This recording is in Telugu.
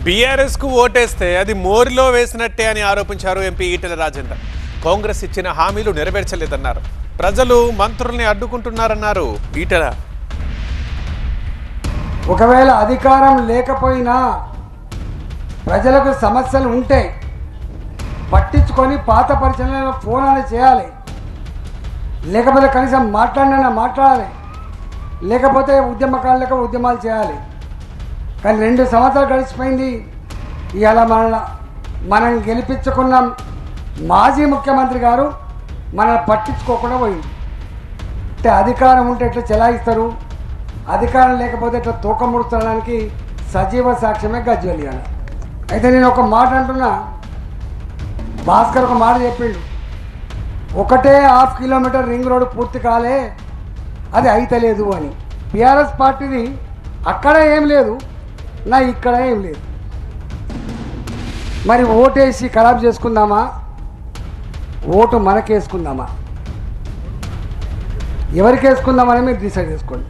బీఆర్ఎస్ కు ఓటేస్తే అది మోరిలో వేసినట్టే అని ఆరోపించారు ఎంపీ ఈటెల రాజేందర్. కాంగ్రెస్ ఇచ్చిన హామీలు నెరవేర్చలేదన్నారు. ప్రజలు మంత్రుల్ని అడ్డుకుంటున్నారన్నారు ఈటెల. ఒకవేళ అధికారం లేకపోయినా ప్రజలకు సమస్యలు ఉంటే పట్టించుకొని పాత పరిచయాలను ఫోన్ అని చేయాలి, లేకపోతే కనీసం మాట్లాడాలి, లేకపోతే ఉద్యమకారులకు ఉద్యమాలు చేయాలి. కానీ 2 సంవత్సరాలు గడిచిపోయింది. ఇవాళ మనం గెలిపించుకున్న మాజీ ముఖ్యమంత్రి గారు మనల్ని పట్టించుకోకుండా పోయింది. అంటే అధికారం ఉంటే ఎట్లా చెలాయిస్తారు, అధికారం లేకపోతే ఎట్లా తూకం ముడుచడానికి సజీవ సాక్ష్యమే గజ్వేల్. అయితే నేను ఒక మాట అంటున్నా, భాస్కర్ ఒక మాట చెప్పిండు, 1.5 కిలోమీటర్ రింగ్ రోడ్డు పూర్తి కాలే, అది అయితలేదు అని. టీఆర్ఎస్ పార్టీది అక్కడ ఏం లేదు, నా ఇక్కడ ఏం లేదు. మరి ఓటేసి ఖరాబ్ చేసుకుందామా, ఓటు మనకేసుకుందామా, ఎవరికి వేసుకుందామని మీరు డిసైడ్ చేసుకోండి.